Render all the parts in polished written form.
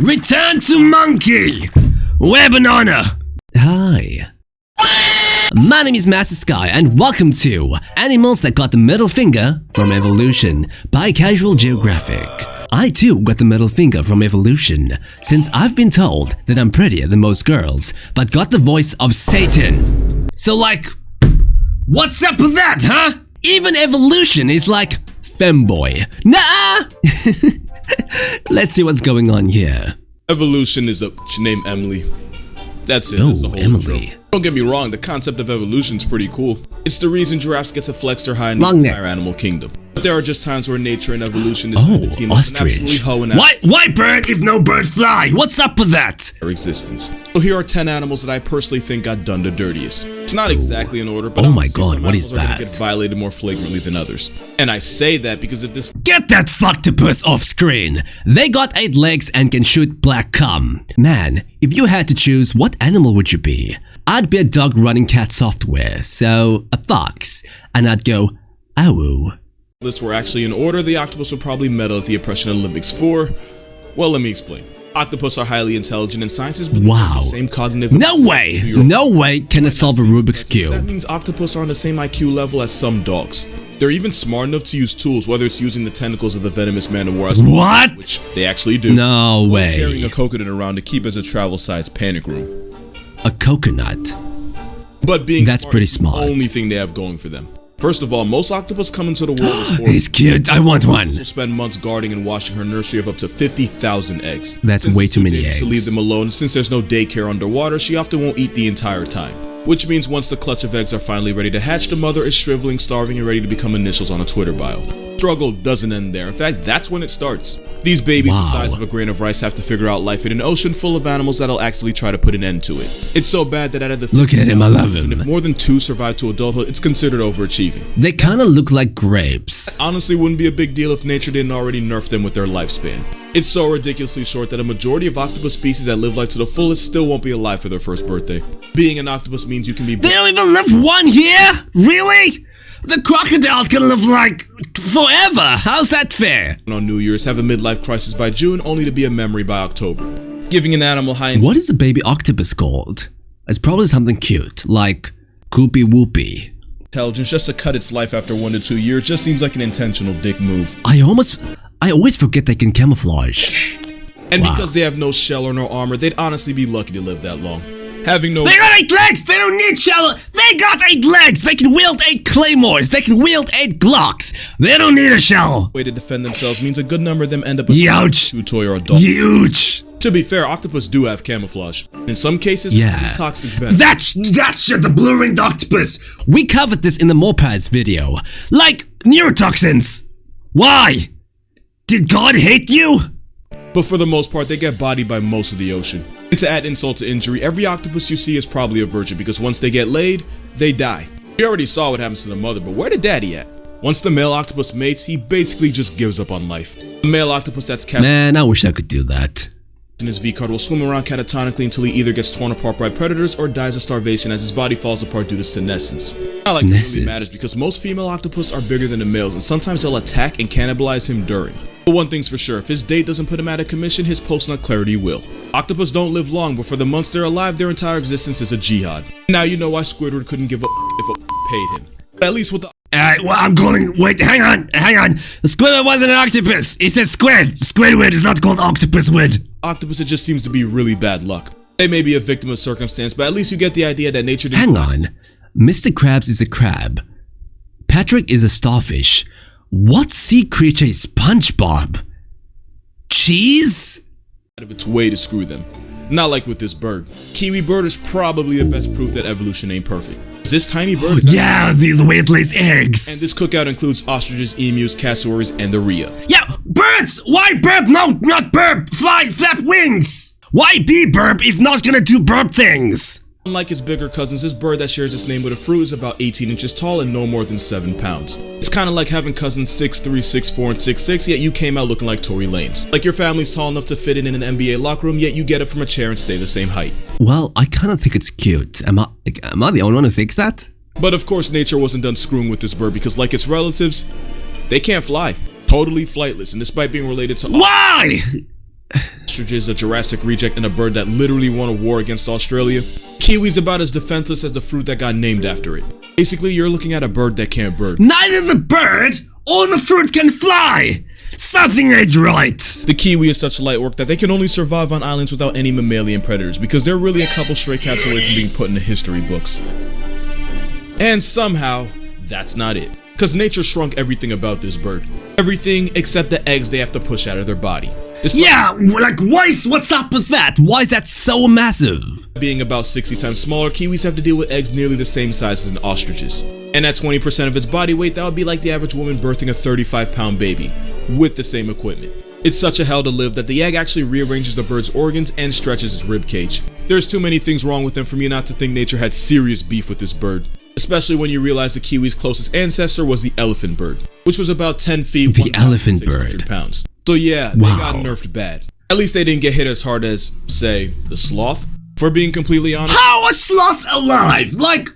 Return to monkey! Where banana? Hi. My name is Master Sky and welcome to Animals That Got the Middle Finger from Evolution by Casual Geographic. I too got the middle finger from evolution, since I've been told that I'm prettier than most girls, but got the voice of Satan. So like, what's up with that, huh? Even evolution is like, femboy. Nah! Let's see what's going on here. Evolution is a named Emily. That's it. Oh, that's the whole Emily. intro. Don't get me wrong, the concept of evolution's pretty cool. It's the reason giraffes get to flex their high in the entire animal kingdom. But there are just times where nature and evolution is a team up and absolutely hoe and why bird if no bird fly? What's up with that? Their existence. So here are 10 animals that I personally think got done the dirtiest. It's not exactly in order, but oh my god, what is that? Get violated more flagrantly than others. And I say that because if this— Get that fucktopus off screen! They got 8 legs and can shoot black cum. Man, if you had to choose, what animal would you be? I'd be a dog running cat software, so a fox. And I'd go, ow. Lists were actually in order, the octopus would probably medal at the Oppression Olympics for— well, let me explain. Octopus are highly intelligent and scientists believe the same cognitive— No way can it solve a Rubik's Cube. That means octopus are on the same IQ level as some dogs. They're even smart enough to use tools, whether it's using the tentacles of the venomous man of war, what? Which they actually do. No way. Carrying a coconut around to keep as a travel-sized panic room. A coconut? But being that's pretty smart. The only thing they have going for them. First of all, most octopus come into the world as horrible. He's cute, I want one. Will spend months guarding and washing her nursery of up to 50,000 eggs. That's way too many eggs. To leave them alone, since there's no daycare underwater, she often won't eat the entire time. Which means once the clutch of eggs are finally ready to hatch, the mother is shriveling, starving, and ready to become initials on a Twitter bio. Struggle doesn't end there. In fact, that's when it starts. These babies the size of a grain of rice have to figure out life in an ocean full of animals that'll actually try to put an end to it. It's so bad that out of the— Look at him, I love him. If more than 2 survive to adulthood, it's considered overachieving. They kinda look like grapes. Honestly, wouldn't be a big deal if nature didn't already nerf them with their lifespan. It's so ridiculously short that a majority of octopus species that live life to the fullest still won't be alive for their first birthday. Being an octopus means you can be— They don't even live 1 year? Really? The crocodile's gonna live like forever. How's that fair? On New Year's, have a midlife crisis by June, only to be a memory by October. Giving an animal high— What is the baby octopus called? It's probably something cute, like Koopy Whoopy. Intelligence just to cut its life after 1 to 2 years just seems like an intentional dick move. I always forget they can camouflage. And because they have no shell or no armor, they'd honestly be lucky to live that long. Having no— They got 8 legs! They don't need shell! They got 8 legs! They can wield 8 claymores! They can wield 8 Glocks! They don't need a shell! Way to defend themselves means a good number of them end up as Youch! toy or adult. Huge! To be fair, octopus do have camouflage. In some cases, toxic venom. That's the blue-ringed octopus! We covered this in the Morpaz video. Like, neurotoxins! Why? Did God hate you? But for the most part, they get bodied by most of the ocean. And to add insult to injury, every octopus you see is probably a virgin because once they get laid, they die. We already saw what happens to the mother, but where the daddy at? Once the male octopus mates, he basically just gives up on life. The male octopus that's cast— Man, I wish I could do that. In his V-card will swim around catatonically until he either gets torn apart by predators or dies of starvation as his body falls apart due to senescence. Not like it really matters because most female octopus are bigger than the males and sometimes they'll attack and cannibalize him during. But one thing's for sure, if his date doesn't put him out of commission, his post-nut clarity will. Octopus don't live long, but for the months they're alive, their entire existence is a jihad. Now you know why Squidward couldn't give a if a paid him. But at least with the— Alright, well, I'm going— Wait, hang on. The Squidward wasn't an octopus. He said squid. Squidward is not called octopusward. Octopus, it just seems to be really bad luck. They may be a victim of circumstance, but at least you get the idea that nature— Hang on. Mr. Krabs is a crab. Patrick is a starfish. What sea creature is SpongeBob? Cheese? Out of its way to screw them. Not like with this bird. Kiwi bird is probably the best proof that evolution ain't perfect. This tiny bird is— the way it lays eggs. And this cookout includes ostriches, emus, cassowaries, and the rhea. Yeah, birds! Why burp? No, not burp! Fly, flap wings! Why be burp if not gonna do burp things? Unlike its bigger cousins, this bird that shares its name with a fruit is about 18 inches tall and no more than 7 pounds. It's kinda like having cousins 6'3", 6'4", and 6'6", yet you came out looking like Tory Lanez. Like your family's tall enough to fit in an NBA locker room, yet you get it from a chair and stay the same height. Well, I kinda think it's cute. Am I the only one who thinks that? But of course, nature wasn't done screwing with this bird because like its relatives, they can't fly. Totally flightless, and despite being related to— Why? ostriches, a Jurassic reject, and a bird that literally won a war against Australia, kiwi's about as defenseless as the fruit that got named after it. Basically, you're looking at a bird that can't bird. Neither the bird or the fruit can fly! Something ain't right! The kiwi is such light work that they can only survive on islands without any mammalian predators because they're really a couple stray cats away from being put in the history books. And somehow, that's not it. Because nature shrunk everything about this bird. Everything except the eggs they have to push out of their body. Yeah, like what's up with that? Why is that so massive? Being about 60 times smaller, kiwis have to deal with eggs nearly the same size as an ostrich's. And at 20% of its body weight, that would be like the average woman birthing a 35-pound baby, with the same equipment. It's such a hell to live that the egg actually rearranges the bird's organs and stretches its rib cage. There's too many things wrong with them for me not to think nature had serious beef with this bird. Especially when you realize the kiwi's closest ancestor was the elephant bird, which was about 10 feet, the elephant bird. Pounds. So yeah, they got nerfed bad. At least they didn't get hit as hard as, say, the sloth. For being completely honest, how are sloths alive? Like,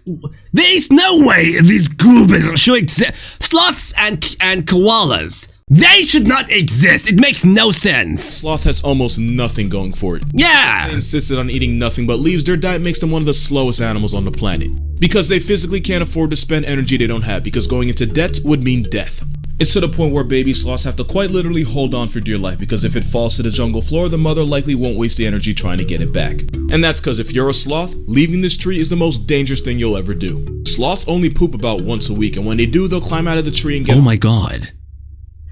there is no way these goobers should exist. Sloths and koalas, they should not exist. It makes no sense. Sloth has almost nothing going for it. Yeah. They insisted on eating nothing but leaves. Their diet makes them one of the slowest animals on the planet. Because they physically can't afford to spend energy they don't have, because going into debt would mean death. It's to the point where baby sloths have to quite literally hold on for dear life, because if it falls to the jungle floor, the mother likely won't waste the energy trying to get it back. And that's because if you're a sloth, leaving this tree is the most dangerous thing you'll ever do. Sloths only poop about once a week, and when they do, they'll climb out of the tree and get oh my god.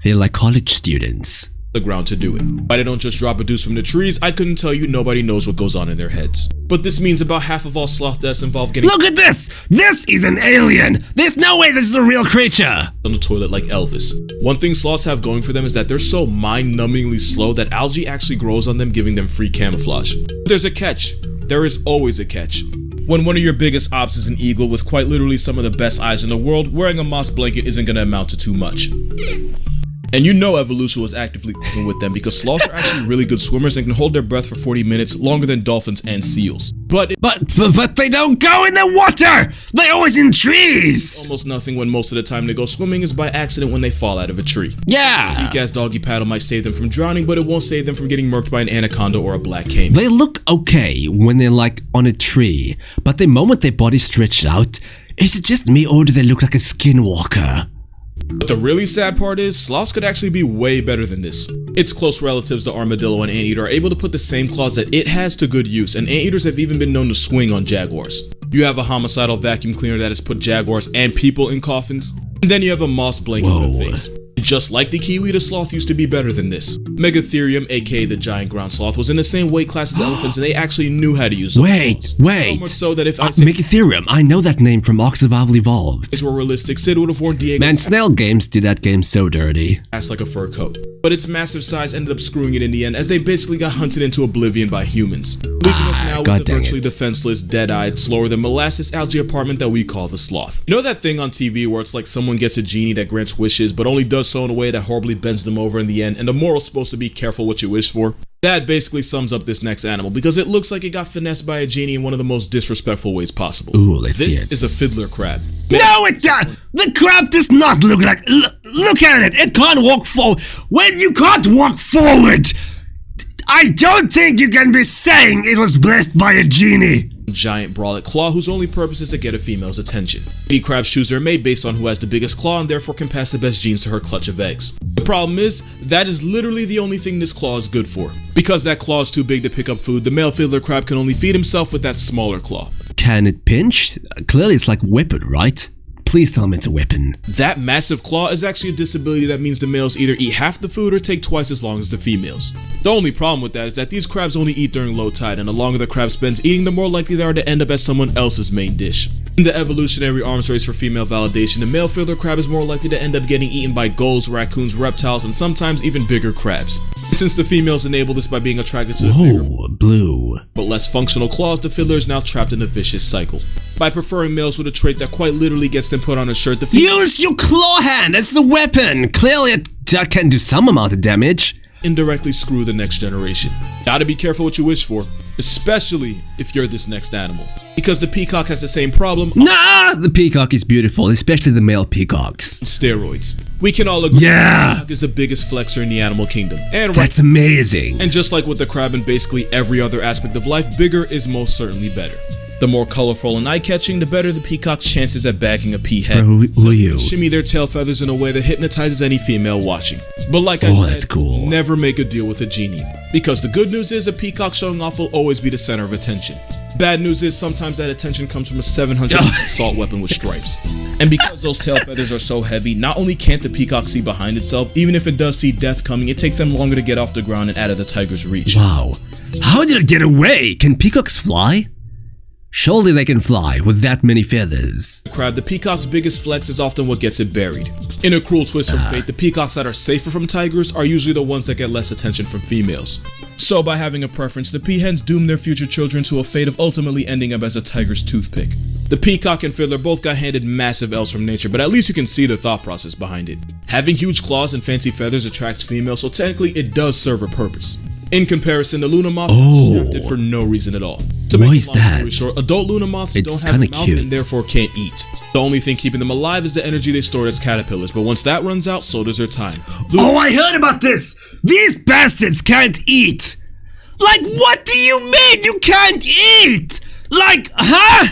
They're like college students. The ground to do it. Why they don't just drop a deuce from the trees, I couldn't tell you. Nobody knows what goes on in their heads. But this means about half of all sloth deaths involve getting— Look at this! This is an alien! There's no way this is a real creature! On the toilet like Elvis. One thing sloths have going for them is that they're so mind-numbingly slow that algae actually grows on them, giving them free camouflage. But there's a catch. There is always a catch. When one of your biggest ops is an eagle with quite literally some of the best eyes in the world, wearing a moss blanket isn't gonna amount to too much. And you know evolution was actively working with them because sloths are actually really good swimmers and can hold their breath for 40 minutes, longer than dolphins and seals. But they don't go in the water! They're always in trees! Almost nothing when most of the time they go swimming is by accident when they fall out of a tree. Yeah! A weak-ass doggy paddle might save them from drowning, but it won't save them from getting murked by an anaconda or a black caiman. They look okay when they're like on a tree, but the moment their body stretched out, is it just me or do they look like a skinwalker? But the really sad part is, sloths could actually be way better than this. Its close relatives, the armadillo and anteater, are able to put the same claws that it has to good use, and anteaters have even been known to swing on jaguars. You have a homicidal vacuum cleaner that has put jaguars and people in coffins, and then you have a moss blanket on the face. Just like the kiwi, the sloth used to be better than this. Megatherium, aka the giant ground sloth, was in the same weight class as elephants, and they actually knew how to use them. Wait. So much so that if I say Megatherium, I know that name from Ark Survival Evolved. these were realistic, Sid would have worn Diego's Man, Snail Games did that game so dirty. ass like a fur coat. But its massive size ended up screwing it in the end, as they basically got hunted into oblivion by humans, leaving us now with the virtually defenseless, dead-eyed, slower than molasses algae apartment that we call the sloth. You know that thing on TV where it's like someone gets a genie that grants wishes, but only does so in a way that horribly bends them over in the end, and the moral's supposed to be careful what you wish for? That basically sums up this next animal, because it looks like it got finessed by a genie in one of the most disrespectful ways possible. Ooh, let's see This it. is a fiddler crab. No, it does. The crab does not look like. Look at it. It can't walk forward. When you can't walk forward, I don't think you can be saying it was blessed by a genie. Giant brolic claw whose only purpose is to get a female's attention. Many crabs choose their mate based on who has the biggest claw and therefore can pass the best genes to her clutch of eggs. The problem is, that is literally the only thing this claw is good for. Because that claw is too big to pick up food, the male fiddler crab can only feed himself with that smaller claw. Can it pinch? Clearly it's like weapon, right? Please tell me it's a weapon. That massive claw is actually a disability that means the males either eat half the food or take twice as long as the females. The only problem with that is that these crabs only eat during low tide, and the longer the crab spends eating, the more likely they are to end up as someone else's main dish. In the evolutionary arms race for female validation, the male fiddler crab is more likely to end up getting eaten by gulls, raccoons, reptiles, and sometimes even bigger crabs. And since the females enable this by being attracted to the bigger, blue, but less functional claws, the fiddler is now trapped in a vicious cycle. By preferring males with a trait that quite literally gets them put on a shirt, the use your claw hand as a weapon. Clearly it can do some amount of damage. indirectly screw the next generation. Gotta be careful what you wish for, especially if you're this next animal. because the peacock has the same problem. Nah, the peacock is beautiful, especially the male peacocks. Steroids. We can all agree the peacock is the biggest flexor in the animal kingdom. And that's amazing. And just like with the crab and basically every other aspect of life, bigger is most certainly better. The more colorful and eye-catching, the better the peacock's chances at bagging a peahead. Bro, who are you? Shimmy their tail feathers in a way that hypnotizes any female watching. But like I said, that's cool. Never make a deal with a genie. Because the good news is a peacock showing off will always be the center of attention. Bad news is sometimes that attention comes from a 700 assault weapon with stripes. And because those tail feathers are so heavy, not only can't the peacock see behind itself, even if it does see death coming, it takes them longer to get off the ground and out of the tiger's reach. Wow. How did it get away? Can peacocks fly? Surely they can fly with that many feathers. The peacock's biggest flex is often what gets it buried. In a cruel twist from fate, the peacocks that are safer from tigers are usually the ones that get less attention from females. So by having a preference, the peahens doom their future children to a fate of ultimately ending up as a tiger's toothpick. The peacock and fiddler both got handed massive L's from nature, but at least you can see the thought process behind it. Having huge claws and fancy feathers attracts females, so technically it does serve a purpose. In comparison, the Luna moth is shafted for no reason at all. To Why make is a long story that? short, adult Luna moths don't have a mouth and therefore can't eat. The only thing keeping them alive is the energy they stored as caterpillars, but once that runs out, so does their time. Oh, I heard about this! These bastards can't eat! Like, what do you mean you can't eat? Like, huh?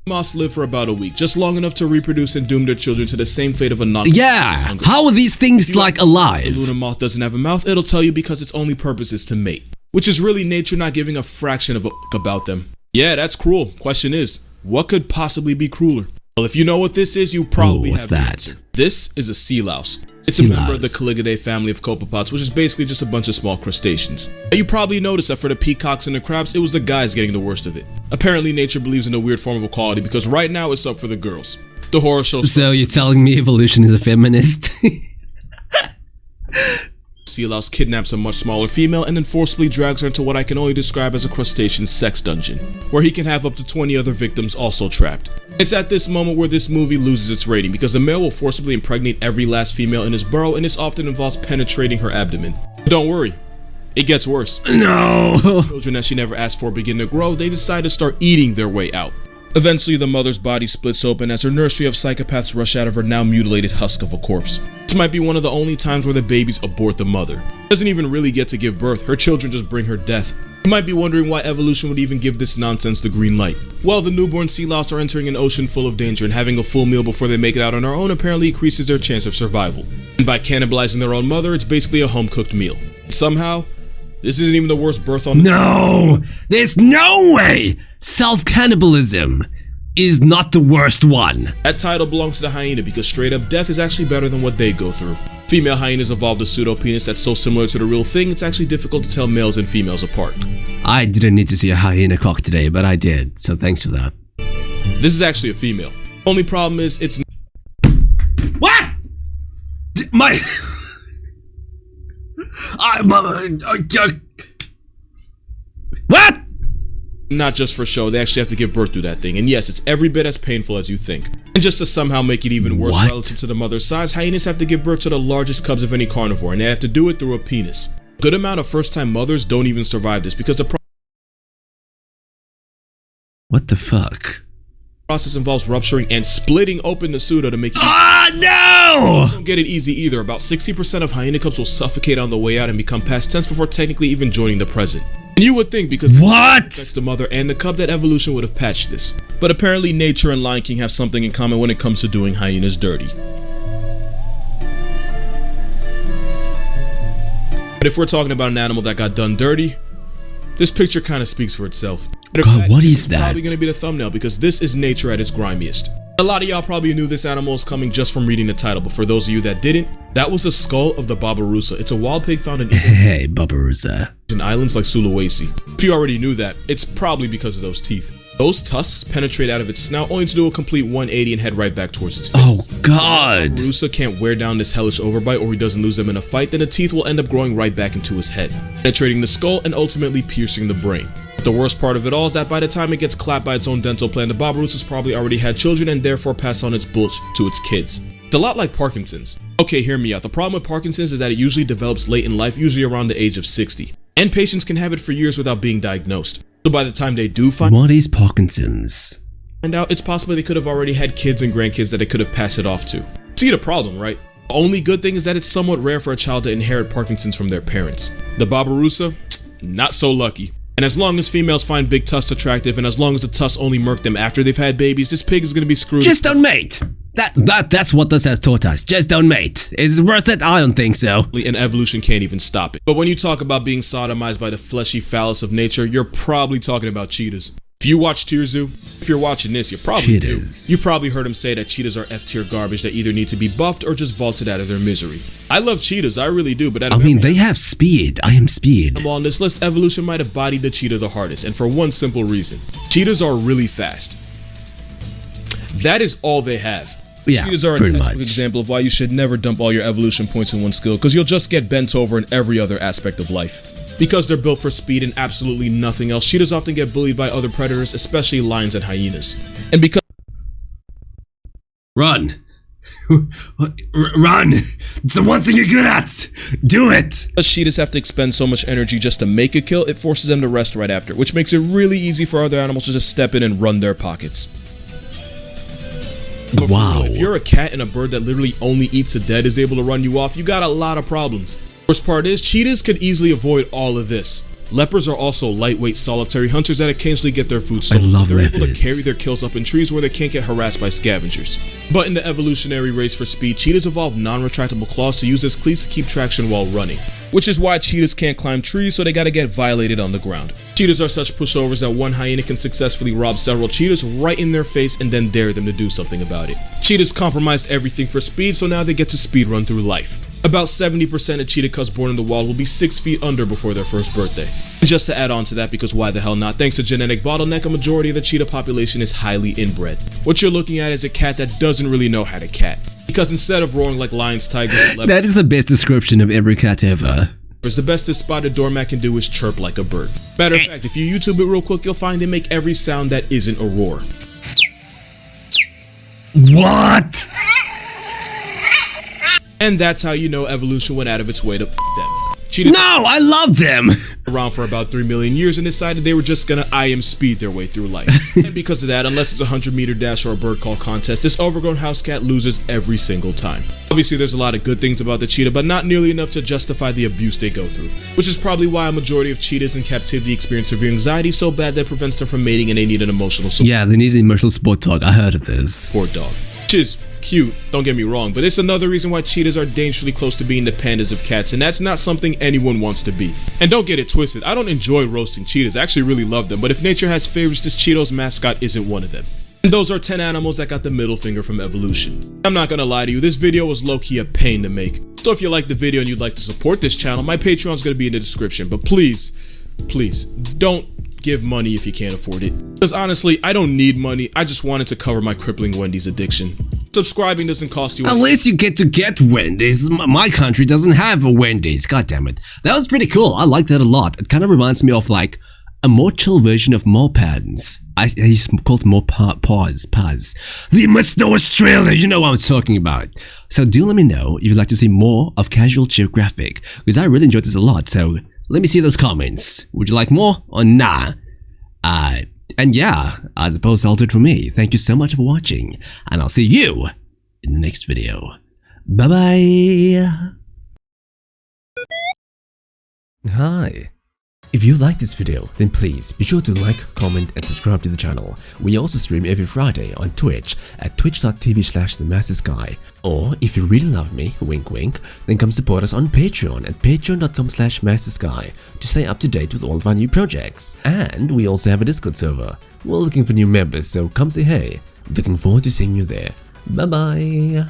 Moths live for about a week, just long enough to reproduce and doom their children to the same fate of a knock. Yeah, how are these things like alive? The Luna moth doesn't have a mouth, it'll tell you because its only purpose is to mate. Which is really nature not giving a fraction of a about them. Yeah, that's cruel. Question is, what could possibly be crueler? Well, if you know what this is, you probably have the answer. This is a sea louse. It's a member of the Caligidae family of copepods, which is basically just a bunch of small crustaceans. You probably noticed that for the peacocks and the crabs, it was the guys getting the worst of it. Apparently, nature believes in a weird form of equality because right now it's up for the girls. The horror show. So you're telling me evolution is a feminist? Sea louse kidnaps a much smaller female and then forcibly drags her into what I can only describe as a crustacean sex dungeon, where he can have up to 20 other victims also trapped. It's at this moment where this movie loses its rating because the male will forcibly impregnate every last female in his burrow, and this often involves penetrating her abdomen. But don't worry, it gets worse. No! Children that she never asked for begin to grow, they decide to start eating their way out. Eventually, the mother's body splits open as her nursery of psychopaths rush out of her now mutilated husk of a corpse. This might be one of the only times where the babies abort the mother. She doesn't even really get to give birth, her children just bring her death. You might be wondering why evolution would even give this nonsense the green light. Well, the newborn sea louse are entering an ocean full of danger, and having a full meal before they make it out on their own apparently increases their chance of survival. And by cannibalizing their own mother, it's basically a home-cooked meal. Somehow, this isn't even the worst birth on the No! There's no way! Self-cannibalism is not the worst one. That title belongs to the hyena because straight up death is actually better than what they go through. Female hyenas evolved a pseudo-penis that's so similar to the real thing, it's actually difficult to tell males and females apart. I didn't need to see a hyena cock today, but I did, so thanks for that. This is actually a female. Only problem is, it's... What? My... What? Not just for show, they actually have to give birth to that thing. And yes, it's every bit as painful as you think. And just to somehow make it even worse relative to the mother's size, hyenas have to give birth to the largest cubs of any carnivore, and they have to do it through a penis. A good amount of first-time mothers don't even survive this because the What the fuck? process involves rupturing and splitting open the pseudo to make it no! Don't get it easy either. About 60% of hyena cubs will suffocate on the way out and become past tense before technically even joining the present. And you would think because what? It affects the mother and the cub that evolution would have patched this. But apparently nature and Lion King have something in common when it comes to doing hyenas dirty. But if we're talking about an animal that got done dirty, this picture kind of speaks for itself. God, what is that? Probably going to be the thumbnail because this is nature at its grimiest. A lot of y'all probably knew this animal is coming just from reading the title, but for those of you that didn't, that was the skull of the Babirusa. It's a wild pig found in Hey, Babirusa. In islands like Sulawesi. If you already knew that, it's probably because of those teeth. Those tusks penetrate out of its snout only to do a complete 180 and head right back towards its face. Oh god! If Babirusa can't wear down this hellish overbite or he doesn't lose them in a fight, then the teeth will end up growing right back into his head, penetrating the skull and ultimately piercing the brain. But the worst part of it all is that by the time it gets clapped by its own dental plan, the Babirusa's probably already had children and therefore passed on its bullshit to its kids. It's a lot like Parkinson's. Okay, hear me out. The problem with Parkinson's is that it usually develops late in life, usually around the age of 60. And patients can have it for years without being diagnosed. So by the time they do find What is Parkinson's? out, it's possible they could have already had kids and grandkids that they could have passed it off to. See the problem, right? The only good thing is that it's somewhat rare for a child to inherit Parkinson's from their parents. The Barbarossa, not so lucky. And as long as females find big tusks attractive, and as long as the tusks only murk them after they've had babies, this pig is gonna be screwed. Just don't mate! That's what this has taught us. Just don't mate. Is it worth it? I don't think so. And evolution can't even stop it. But when you talk about being sodomized by the fleshy phallus of nature, you're probably talking about cheetahs. If you watch Tier Zoo, if you're watching this, you probably do. You probably heard him say that cheetahs are F-tier garbage that either need to be buffed or just vaulted out of their misery. I love cheetahs, I really do, but they have speed. I am speed. On this list, evolution might have bodied the cheetah the hardest, and for one simple reason. Cheetahs are really fast. That is all they have. Yeah, cheetahs are a textbook example of why you should never dump all your evolution points in one skill, because you'll just get bent over in every other aspect of life. Because they're built for speed and absolutely nothing else, cheetahs often get bullied by other predators, especially lions and hyenas. And because Run! Run! It's the one thing you're good at! Do it! cheetahs have to expend so much energy just to make a kill, it forces them to rest right after, which makes it really easy for other animals to just step in and run their pockets. But wow. If you're a cat and a bird that literally only eats the dead is able to run you off, you got a lot of problems. Worst part is, cheetahs could easily avoid all of this. Leopards are also lightweight solitary hunters that occasionally get their food stolen. They're able to carry their kills up in trees where they can't get harassed by scavengers. But in the evolutionary race for speed, cheetahs evolved non-retractable claws to use as cleats to keep traction while running. Which is why cheetahs can't climb trees, so they gotta get violated on the ground. Cheetahs are such pushovers that one hyena can successfully rob several cheetahs right in their face and then dare them to do something about it. Cheetahs compromised everything for speed, so now they get to speedrun through life. About 70% of cheetah cubs born in the wild will be 6 feet under before their first birthday. And just to add on to that, because why the hell not, thanks to genetic bottleneck, a majority of the cheetah population is highly inbred. What you're looking at is a cat that doesn't really know how to cat. Because instead of roaring like lions, tigers, and leopards, that is the best description of every cat ever. The best this spotted doormat can do is chirp like a bird. Matter of fact, if you YouTube it real quick, you'll find they make every sound that isn't a roar. What? And that's how you know evolution went out of its way to them. Cheetahs I love them! Around for about 3 million years and decided they were just gonna IM speed their way through life. And because of that, unless it's a 100-meter dash or a bird call contest, this overgrown house cat loses every single time. Obviously there's a lot of good things about the cheetah, but not nearly enough to justify the abuse they go through. Which is probably why a majority of cheetahs in captivity experience severe anxiety so bad that it prevents them from mating and they need an emotional support. Yeah, they need an emotional support dog, I heard of this. For dog. Which is cute, don't get me wrong, but it's another reason why cheetahs are dangerously close to being the pandas of cats, and that's not something anyone wants to be. And don't get it twisted, I don't enjoy roasting cheetahs, I actually really love them, but if nature has favorites, this Cheetos mascot isn't one of them. And those are 10 animals that got the middle finger from evolution. I'm not gonna lie to you, this video was low-key a pain to make. So if you like the video and you'd like to support this channel, my Patreon's gonna be in the description, but please, don't give money if you can't afford it. Because honestly, I don't need money, I just wanted to cover my crippling Wendy's addiction. Subscribing doesn't cost you anything. At least you get to get Wendy's. My country doesn't have a Wendy's, god damn it. That was pretty cool, I like that a lot. It kind of reminds me of like a more chill version of Morpads. He's called Morpads. The Mr. Australia, you know what I'm talking about. So do let me know if you'd like to see more of Casual Geographic, because I really enjoyed this a lot, so let me see those comments. Would you like more or nah? And yeah, I suppose that'll do it for me. Thank you so much for watching, and I'll see you in the next video. Bye-bye! Hi. If you like this video, then please be sure to like, comment, and subscribe to the channel. We also stream every Friday on Twitch at twitch.tv/themastersky. Or if you really love me, wink wink, then come support us on Patreon at patreon.com/mastersky to stay up to date with all of our new projects. And we also have a Discord server. We're looking for new members, so come say hey. Looking forward to seeing you there. Bye bye!